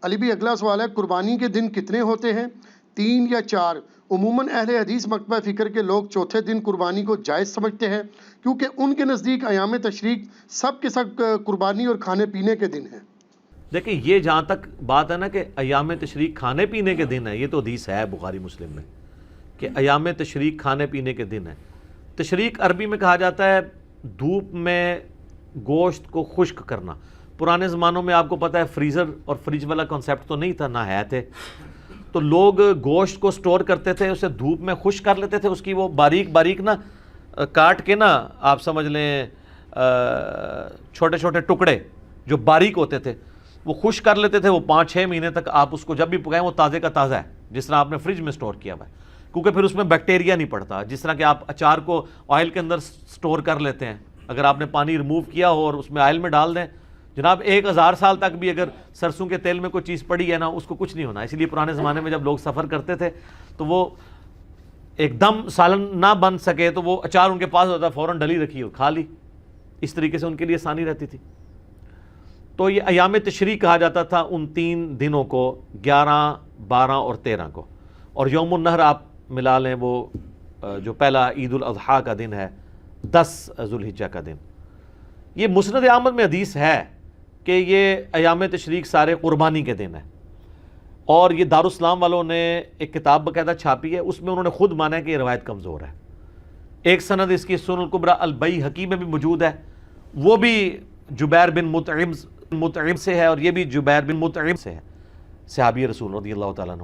علی بھی اگلا سوال ہے، قربانی کے دن کتنے ہوتے ہیں؟ 3 یا 4؟ عموماً اہل حدیث مکتبہ فکر کے لوگ چوتھے دن قربانی کو جائز سمجھتے ہیں کیونکہ ان کے نزدیک ایام تشریق سب کے سب قربانی اور کھانے پینے کے دن ہیں۔ دیکھیں یہ جہاں تک بات ہے نا کہ ایام تشریق کھانے پینے کے دن ہے، یہ تو حدیث ہے بخاری مسلم میں کہ ایام تشریق کھانے پینے کے دن ہے۔ تشریق عربی میں کہا جاتا ہے دھوپ میں گوشت کو خشک کرنا۔ پرانے زمانوں میں آپ کو پتہ ہے فریزر اور فریج والا کنسیپٹ تو نہیں تھا، نہ ہے تھے، تو لوگ گوشت کو سٹور کرتے تھے، اسے دھوپ میں خشک کر لیتے تھے، اس کی وہ باریک باریک نا کاٹ کے نا آپ سمجھ لیں چھوٹے چھوٹے ٹکڑے جو باریک ہوتے تھے وہ خشک کر لیتے تھے۔ وہ 5-6 مہینے تک آپ اس کو جب بھی پکائیں وہ تازے کا تازہ ہے، جس طرح آپ نے فریج میں سٹور کیا ہوا ہے، کیونکہ پھر اس میں بیکٹیریا نہیں پڑتا۔ جس طرح کہ آپ اچار کو آئل کے اندر سٹور کر لیتے ہیں، اگر آپ نے پانی ریموو کیا ہو اور اس میں آئل میں ڈال دیں، جناب 1000 سال تک بھی اگر سرسوں کے تیل میں کوئی چیز پڑی ہے نا اس کو کچھ نہیں ہونا۔ اسی لیے پرانے زمانے میں جب لوگ سفر کرتے تھے تو وہ ایک دم سالن نہ بن سکے تو وہ اچار ان کے پاس ہوتا، فوراً ڈلی رکھی ہو کھا لی، اس طریقے سے ان کے لیے آسانی رہتی تھی۔ تو یہ ایام تشریق کہا جاتا تھا ان 3 دنوں کو، 11، 12 اور 13 کو، اور یوم النحر آپ ملا لیں وہ جو پہلا عید الاضحیٰ کا دن ہے، 10 ذوالحجہ کا دن۔ یہ مسند احمد میں حدیث ہے کہ یہ ایام تشریق سارے قربانی کے دن ہیں، اور یہ دارالاسلام والوں نے ایک کتاب باقاعدہ چھاپی ہے، اس میں انہوں نے خود مانا ہے کہ یہ روایت کمزور ہے۔ ایک سند اس کی سنن الکبریٰ البیہقی میں بھی موجود ہے، وہ بھی جبیر بن مطعم سے ہے، اور یہ بھی جبیر بن مطعم سے ہے، صحابی رسول رضی اللہ تعالیٰ عنہ۔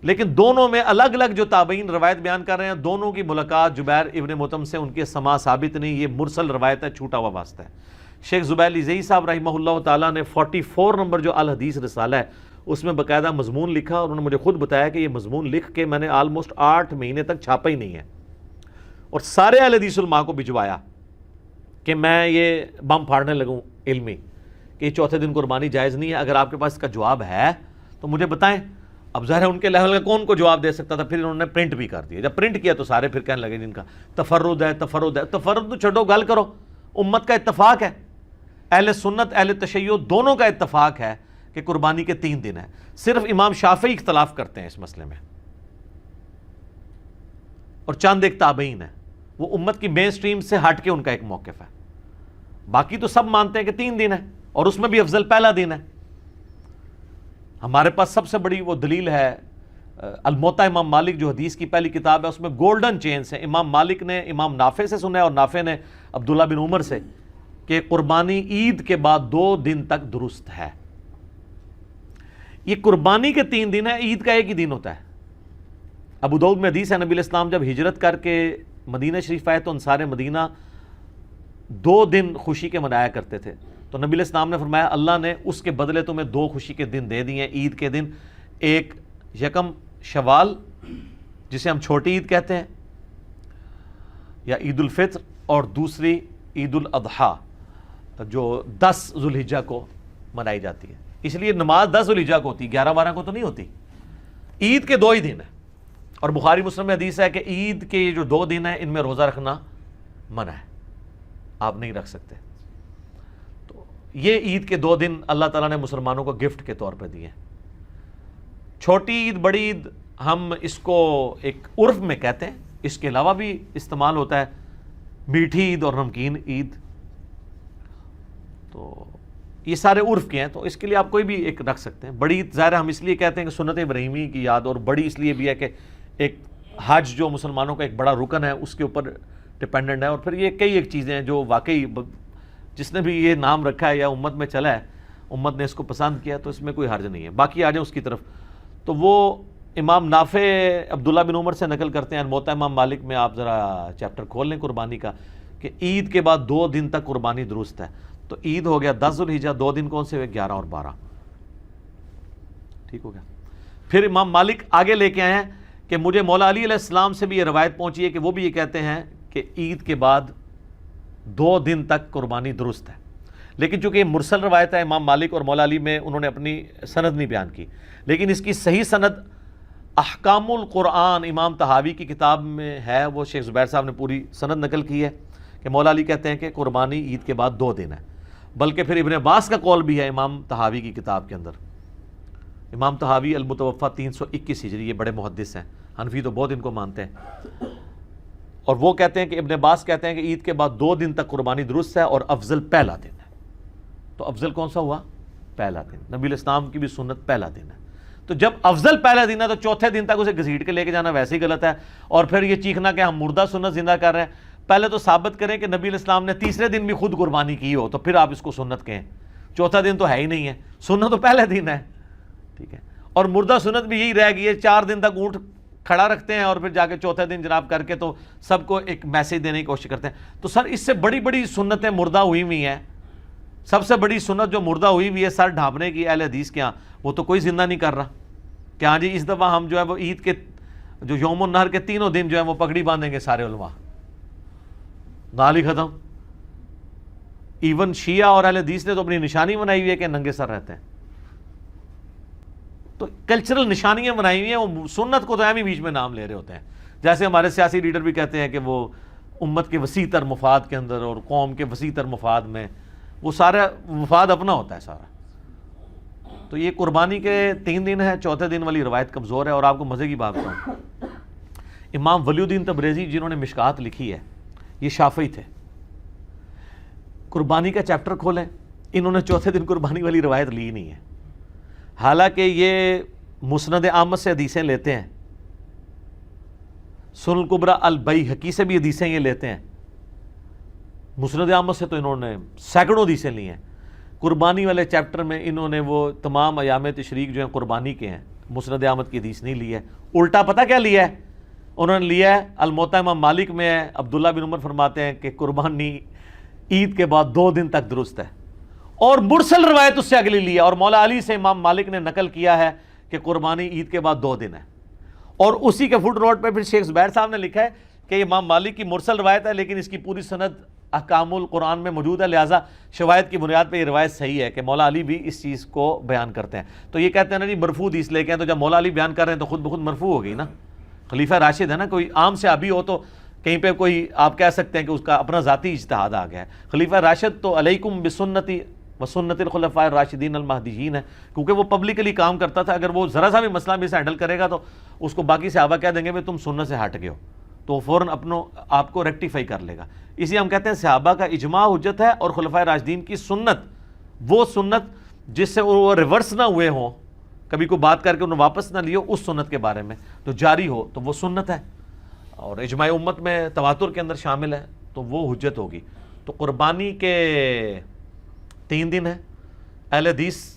لیکن دونوں میں الگ الگ جو تابعین روایت بیان کر رہے ہیں، دونوں کی ملاقات جبیر ابن مطعم سے ان کے سماع ثابت نہیں، یہ مرسل روایت ہے، چھوٹا ہوا واسطہ ہے۔ شیخ زبیر علیزئی صاحب رحمہ اللہ تعالیٰ نے 44 نمبر جو الحدیث رسالہ ہے اس میں باقاعدہ مضمون لکھا، اور انہوں نے مجھے خود بتایا کہ یہ مضمون لکھ کے میں نے آلموسٹ 8 مہینے تک چھاپا ہی نہیں ہے، اور سارے اہل حدیث علماء کو بھجوایا کہ میں یہ بم پھاڑنے لگوں علمی کہ یہ چوتھے دن قربانی جائز نہیں ہے۔ اگر آپ کے پاس اس کا جواب ہے تو مجھے بتائیں۔ اب ظاہر ہے ان کے لیول کا کون کو جواب دے سکتا تھا، پھر انہوں نے پرنٹ بھی کر دیا۔ جب پرنٹ کیا تو سارے پھر کہنے لگے جن کا تفرد ہے تفرد ہے، تفرد تو چھوڑو، گل کرو، امت کا اتفاق ہے، اہل سنت اہل تشیع دونوں کا اتفاق ہے کہ قربانی کے 3 دن ہیں۔ صرف امام شافعی اختلاف کرتے ہیں اس مسئلے میں، اور چند ایک تابعین ہیں، وہ امت کی مین سٹریم سے ہٹ کے ان کا ایک موقف ہے۔ باقی تو سب مانتے ہیں کہ 3 دن ہے، اور اس میں بھی افضل پہلا دن ہے۔ ہمارے پاس سب سے بڑی وہ دلیل ہے الموطا امام مالک جو حدیث کی پہلی کتاب ہے، اس میں گولڈن چینز ہے۔ امام مالک نے امام نافع سے سنا ہے، اور نافع نے عبداللہ بن عمر سے، کہ قربانی عید کے بعد 2 دن تک درست ہے۔ یہ قربانی کے 3 دن ہے، عید کا ایک ہی دن ہوتا ہے۔ ابو داؤد میں حدیث ہے، نبی علیہ السلام جب ہجرت کر کے مدینہ شریف آئے تو انصار مدینہ 2 دن خوشی کے منایا کرتے تھے، تو نبی علیہ السلام نے فرمایا اللہ نے اس کے بدلے تمہیں 2 خوشی کے دن دے دیے ہیں عید کے دن، ایک 1 شوال جسے ہم چھوٹی عید کہتے ہیں یا عید الفطر، اور دوسری عید الاضحیٰ جو 10 ذوالحجہ کو منائی جاتی ہے۔ اس لیے نماز 10 ذوالحجہ کو ہوتی، 11-12 کو تو نہیں ہوتی۔ عید کے 2 ہی دن ہیں، اور بخاری مسلم میں حدیث ہے کہ عید کے یہ جو 2 دن ہیں ان میں روزہ رکھنا منع ہے، آپ نہیں رکھ سکتے۔ تو یہ عید کے 2 دن اللہ تعالیٰ نے مسلمانوں کو گفٹ کے طور پہ دیے ہیں۔ چھوٹی عید بڑی عید ہم اس کو ایک عرف میں کہتے ہیں، اس کے علاوہ بھی استعمال ہوتا ہے میٹھی عید اور نمکین عید، تو یہ سارے عرف کے ہیں، تو اس کے لیے آپ کوئی بھی ایک رکھ سکتے ہیں۔ بڑی عید ظاہر ہم اس لیے کہتے ہیں کہ سنت ابراہیمی کی یاد، اور بڑی اس لیے بھی ہے کہ ایک حج جو مسلمانوں کا ایک بڑا رکن ہے اس کے اوپر ڈپینڈنٹ ہے، اور پھر یہ کئی ایک چیزیں ہیں جو واقعی جس نے بھی یہ نام رکھا ہے یا امت میں چلا ہے، امت نے اس کو پسند کیا، تو اس میں کوئی حرج نہیں ہے۔ باقی آ جائیں اس کی طرف، تو وہ امام نافع عبداللہ بن عمر سے نقل کرتے ہیں، موطا امام مالک میں آپ ذرا چیپٹر کھول لیں قربانی کا، کہ عید کے بعد 2 دن تک قربانی درست ہے۔ تو عید ہو گیا 10 ذوالحجہ، 2 دن کون سے ہوئے؟ 11 اور 12، ٹھیک ہو گیا۔ پھر امام مالک آگے لے کے آئے ہیں کہ مجھے مولا علی علیہ السلام سے بھی یہ روایت پہنچی ہے کہ وہ بھی یہ کہتے ہیں کہ عید کے بعد 2 دن تک قربانی درست ہے، لیکن چونکہ یہ مرسل روایت ہے، امام مالک اور مولا علی میں انہوں نے اپنی سند نہیں بیان کی، لیکن اس کی صحیح سند احکام القرآن امام طحاوی کی کتاب میں ہے، وہ شیخ زبیر صاحب نے پوری سند نقل کی ہے کہ مولا علی کہتے ہیں کہ قربانی عید کے بعد 2 دن ہے، بلکہ پھر ابن عباس کا قول بھی ہے امام طحاوی کی کتاب کے اندر امام طحاوی المتوفا 321 ہجری، یہ بڑے محدث ہیں، حنفی تو بہت ان کو مانتے ہیں، اور وہ کہتے ہیں کہ ابن عباس کہتے ہیں کہ عید کے بعد 2 دن تک قربانی درست ہے اور افضل پہلا دن ہے۔ تو افضل کون سا ہوا؟ پہلا دن۔ نبی الاسلام کی بھی سنت پہلا دن ہے، تو جب افضل پہلا دن ہے تو چوتھے دن تک اسے گھسیٹ کے لے کے جانا ویسے ہی غلط ہے، اور پھر یہ چیخنا کہ ہم مردہ سنت زندہ کر رہے ہیں۔ پہلے تو ثابت کریں کہ نبی الاسلام نے تیسرے دن بھی خود قربانی کی ہو، تو پھر آپ اس کو سنت کہیں، چوتھا دن تو ہے ہی نہیں ہے، سنت تو پہلے دن ہے، ٹھیک ہے۔ اور مردہ سنت بھی یہی رہ گئی ہے، 4 دن تک اونٹ کھڑا رکھتے ہیں اور پھر جا کے چوتھے دن جناب کر کے تو سب کو ایک میسج دینے کی کوشش کرتے ہیں۔ تو سر اس سے بڑی بڑی سنتیں مردہ ہوئی ہوئی ہیں، سب سے بڑی سنت جو مردہ ہوئی ہوئی ہے سر ڈھانپنے کی اہل حدیث کے ہاں، وہ تو کوئی زندہ نہیں کر رہا کہ ہاں جی اس دفعہ ہم جو ہے وہ عید کے جو یوم النحر کے 3 دن جو ہے وہ پگڑی باندھیں گے سارے علماء، گالی ختم۔ ایون شیعہ اور اہل حدیث نے تو اپنی نشانی بنائی ہوئی ہے کہ ننگے سر رہتے ہیں، تو کلچرل نشانیاں بنائی ہوئی ہیں، وہ سنت کو تو اہم ہی بیچ میں نام لے رہے ہوتے ہیں۔ جیسے ہمارے سیاسی لیڈر بھی کہتے ہیں کہ وہ امت کے وسیع تر مفاد کے اندر اور قوم کے وسیع تر مفاد میں، وہ سارا مفاد اپنا ہوتا ہے سارا۔ تو یہ قربانی کے 3 دن ہے، چوتھے دن والی روایت کمزور ہے۔ اور آپ کو مزے کی بات بتاؤں، امام ولی الدین تبریزی جنہوں نے مشکات لکھی ہے، یہ شافعی تھے۔ قربانی کا چیپٹر کھولیں، انہوں نے چوتھے دن قربانی والی روایت لی نہیں ہے، حالانکہ یہ مسند احمد سے حدیثیں لیتے ہیں، سنن الکبری البیہقی سے بھی حدیثیں یہ لیتے ہیں، مسند احمد سے تو انہوں نے سینکڑوں حدیثیں لی ہیں۔ قربانی والے چیپٹر میں انہوں نے وہ تمام ایام تشریق جو ہیں قربانی کے ہیں، مسند احمد کی حدیث نہیں لی ہے، الٹا پتہ کیا لیا ہے انہوں نے؟ لیا ہے الموطا امام مالک میں ہے، عبداللہ بن عمر فرماتے ہیں کہ قربانی عید کے بعد 2 دن تک درست ہے، اور مرسل روایت اس سے اگلی لی ہے، اور مولا علی سے امام مالک نے نقل کیا ہے کہ قربانی عید کے بعد 2 دن ہے، اور اسی کے فٹ نوٹ پہ پھر شیخ زبیر صاحب نے لکھا ہے کہ امام مالک کی مرسل روایت ہے لیکن اس کی پوری سند احکام القرآن میں موجود ہے، لہٰذا شواہد کی بنیاد پہ یہ روایت صحیح ہے کہ مولا علی بھی اس چیز کو بیان کرتے ہیں۔ تو یہ کہتے ہیں نا جی مرفوع حدیث لے کے ہیں، تو جب مولا علی بیان کر رہے ہیں تو خود بخود مرفوع ہو گئی نا، خلیفہ راشد ہے نا، کوئی عام صحابی ہو تو کہیں پہ کوئی آپ کہہ سکتے ہیں کہ اس کا اپنا ذاتی اجتہاد آ گیا ہے، خلیفہ راشد تو علیکم بسنتی وسنت الخلفاء الراشدین المہدیین ہے، کیونکہ وہ پبلکلی کام کرتا تھا، اگر وہ ذرا سا بھی مسئلہ بھی ہینڈل کرے گا تو اس کو باقی صحابہ کہہ دیں گے تم سنت سے ہٹ گئے ہو، تو وہ فوراً آپ کو ریکٹیفائی کر لے گا۔ اسی ہم کہتے ہیں صحابہ کا اجماع حجت ہے، اور خلفاء راشدین کی سنت، وہ سنت جس سے وہ ریورس نہ ہوئے ہوں، کبھی کوئی بات کر کے انہوں واپس نہ لیو، اس سنت کے بارے میں جو جاری ہو تو وہ سنت ہے، اور اجماع امت میں تواتر کے اندر شامل ہے تو وہ حجت ہوگی۔ تو قربانی کے 3 دن ہے، اہل حدیث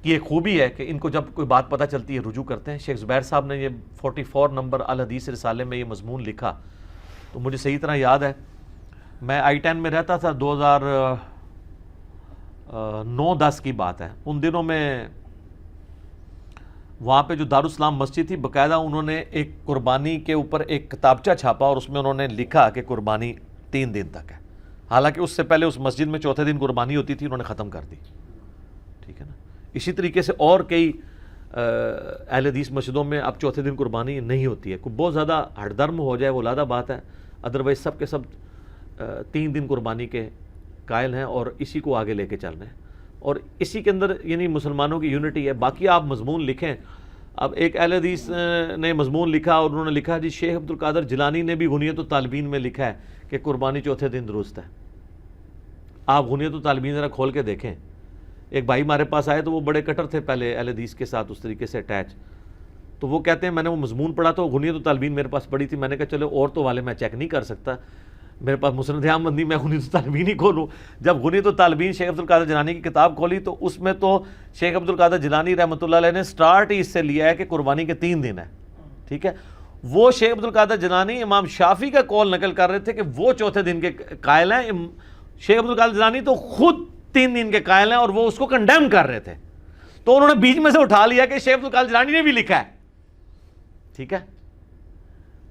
کی ایک خوبی ہے کہ ان کو جب کوئی بات پتہ چلتی ہے رجوع کرتے ہیں۔ شیخ زبیر صاحب نے یہ 44 نمبر الحدیث رسالے میں یہ مضمون لکھا، تو مجھے صحیح طرح یاد ہے، میں I-10 میں رہتا تھا، 2009-10 کی بات ہے، ان دنوں میں وہاں پہ جو دارالاسلام مسجد تھی، باقاعدہ انہوں نے ایک قربانی کے اوپر ایک کتابچہ چھاپا اور اس میں انہوں نے لکھا کہ قربانی 3 دن تک ہے، حالانکہ اس سے پہلے اس مسجد میں چوتھے دن قربانی ہوتی تھی، انہوں نے ختم کر دی، ٹھیک ہے نا۔ اسی طریقے سے اور کئی اہل حدیث مسجدوں میں اب چوتھے دن قربانی نہیں ہوتی ہے، کوئی بہت زیادہ ہٹ درم ہو جائے وہ علیحدہ بات ہے، ادروائز سب کے سب 3 دن قربانی کے قائل ہیں اور اسی کو آگے لے کے چل رہے ہیں، اور اسی کے اندر یعنی مسلمانوں کی یونٹی ہے۔ باقی آپ مضمون لکھیں، اب ایک اہل حدیث نے مضمون لکھا اور انہوں نے لکھا جی شیخ عبد القادر جیلانی نے بھی غنیۃ الطالبین میں لکھا ہے کہ قربانی چوتھے دن درست ہے۔ آپ غنیۃ الطالبین ذرا کھول کے دیکھیں، ایک بھائی ہمارے پاس آئے تو وہ بڑے کٹر تھے پہلے اہل حدیث کے ساتھ اس طریقے سے اٹیچ، تو وہ کہتے ہیں میں نے وہ مضمون پڑھا تو غنیۃ الطالبین میرے پاس پڑھی تھی، میں نے کہا چلو اور تو والے میں چیک نہیں کر سکتا، میرے پاس مسند احمد نہیں، میں غنیۃ الطالبین ہی کھولوں۔ جب غنیۃ الطالبین شیخ عبد القادر جیلانی کی کتاب کھولی تو اس میں تو شیخ عبد القادر جیلانی رحمۃ اللہ علیہ نے سٹارٹ ہی اس سے لیا ہے کہ قربانی کے 3 دن ہے، ٹھیک ہے۔ وہ شیخ عبد القادر جیلانی امام شافعی کا قول نقل کر رہے تھے کہ وہ چوتھے دن کے قائل ہیں، شیخ عبد القادر جیلانی تو خود 3 دن کے قائل ہیں اور وہ اس کو کنڈیم کر رہے تھے، تو انہوں نے بیچ میں سے اٹھا لیا کہ شیخ عبد القادر جیلانی نے بھی لکھا ہے، ٹھیک ہے۔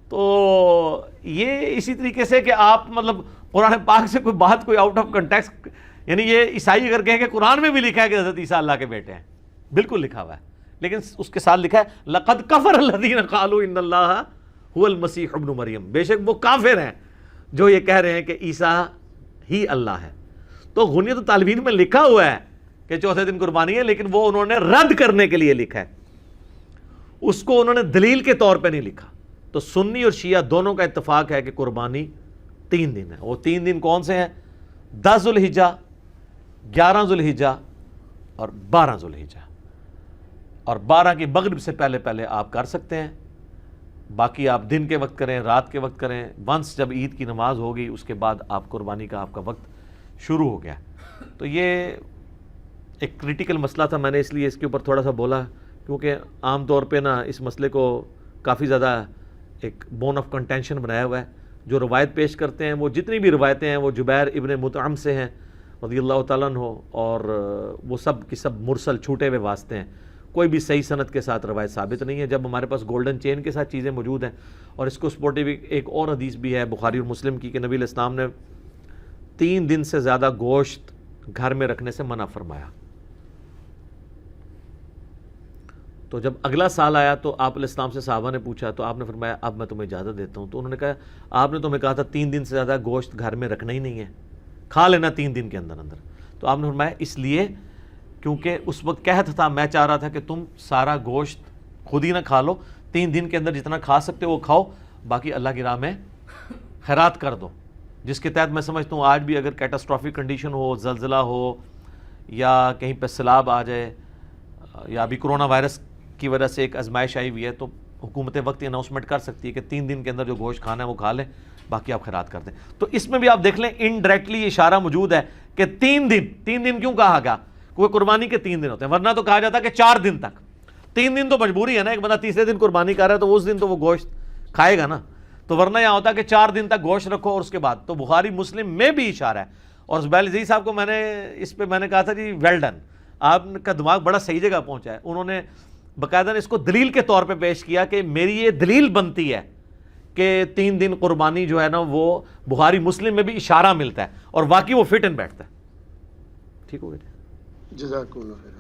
تو یہ اسی طریقے سے کہ آپ مطلب قرآن پاک سے کوئی بات کوئی آؤٹ آف کنٹیکسٹ، یعنی یہ عیسائی اگر کہیں کہ قرآن میں بھی لکھا ہے کہ حضرت عیسیٰ اللہ کے بیٹے ہیں، بالکل لکھا ہوا ہے، لیکن اس کے ساتھ لکھا ہے لَقَدْ كَفَرَ الَّذِينَ قَالُوا إِنَّ اللَّهَ هُوَ الْمَسِيحُ ابْنُ مریم، بے شک وہ کافر ہیں جو یہ کہہ رہے ہیں کہ عیسیٰ ہی اللہ ہے۔ تو غنیۃ الطالبین میں لکھا ہوا ہے کہ چوتھے دن قربانی ہے، لیکن وہ انہوں نے رد کرنے کے لیے لکھا ہے، اس کو انہوں نے دلیل کے طور پہ نہیں لکھا۔ تو سنی اور شیعہ دونوں کا اتفاق ہے کہ قربانی 3 دن ہے۔ وہ 3 دن کون سے ہیں؟ 10 ذوالحجہ، 11 ذوالحجہ اور 12 ذوالحجہ، اور 12 کی مغرب سے پہلے پہلے آپ کر سکتے ہیں، باقی آپ دن کے وقت کریں، رات کے وقت کریں، ونس جب عید کی نماز ہوگی اس کے بعد آپ قربانی کا آپ کا وقت شروع ہو گیا۔ تو یہ ایک کریٹیکل مسئلہ تھا، میں نے اس لیے اس کے اوپر تھوڑا سا بولا، کیونکہ عام طور پہ نا اس مسئلے کو کافی زیادہ ایک بون آف کنٹینشن بنایا ہوا ہے۔ جو روایت پیش کرتے ہیں، وہ جتنی بھی روایتیں ہیں وہ جبیر ابن مطعم سے ہیں رضی اللہ تعالیٰ عنہ، اور وہ سب کی سب مرسل چھوٹے ہوئے واسطے ہیں، کوئی بھی صحیح سند کے ساتھ روایت ثابت نہیں ہے۔ جب ہمارے پاس گولڈن چین کے ساتھ چیزیں موجود ہیں، اور اس کو سپورٹیو ایک اور حدیث بھی ہے بخاری اور مسلم کی کہ نبی علیہ السلام نے 3 دن سے زیادہ گوشت گھر میں رکھنے سے منع فرمایا۔ تو جب اگلا سال آیا تو آپ علیہ السلام سے صحابہ نے پوچھا، تو آپ نے فرمایا اب میں تمہیں اجازت دیتا ہوں۔ تو انہوں نے کہا آپ نے تمہیں کہا تھا 3 دن سے زیادہ گوشت گھر میں رکھنا ہی نہیں ہے، کھا لینا 3 دن کے اندر اندر۔ تو آپ نے فرمایا اس لیے کیونکہ اس وقت قحط تھا، میں چاہ رہا تھا کہ تم سارا گوشت خود ہی نہ کھا لو، 3 دن کے اندر جتنا کھا سکتے ہو وہ کھاؤ، باقی اللہ کی راہ میں خیرات کر دو۔ جس کے تحت میں سمجھتا ہوں آج بھی اگر کیٹاسٹرافک کنڈیشن ہو، زلزلہ ہو، یا کہیں پہ سیلاب آ جائے، یا ابھی کرونا وائرس کی وجہ سے ایک آزمائش آئی ہوئی ہے، تو حکومت وقت یہ اناؤنسمنٹ کر سکتی ہے کہ 3 دن کے اندر جو گوشت کھانا ہے وہ کھا لیں، باقی آپ خیرات کر دیں۔ تو اس میں بھی آپ دیکھ لیں انڈائریکٹلی یہ اشارہ موجود ہے کہ 3 دن کیوں کہا گیا؟ کوئی قربانی کے 3 دن ہوتے ہیں، ورنہ تو کہا جاتا ہے کہ 4 دن تک۔ 3 دن تو مجبوری ہے نا، ایک بندہ تیسرے دن قربانی کر رہا ہے تو اس دن تو وہ گوشت کھائے گا نا، تو ورنہ یہاں ہوتا ہے کہ 4 دن تک گوشت رکھو اور اس کے بعد۔ تو بخاری مسلم میں بھی اشارہ ہے، اور زبیر عزیز صاحب کو میں نے اس پہ میں نے کہا تھا جی ویل ڈن، آپ کا دماغ بڑا صحیح جگہ پہنچا ہے۔ انہوں نے باقاعدہ اس کو دلیل کے طور پہ پیش کیا کہ میری یہ دلیل بنتی ہے کہ 3 دن قربانی جو ہے نا وہ بخاری مسلم میں بھی اشارہ ملتا ہے، اور واقعی وہ فٹ ان بیٹھتا ہے۔ ٹھیک ہو گیا؟ جزاک اللہ خیر۔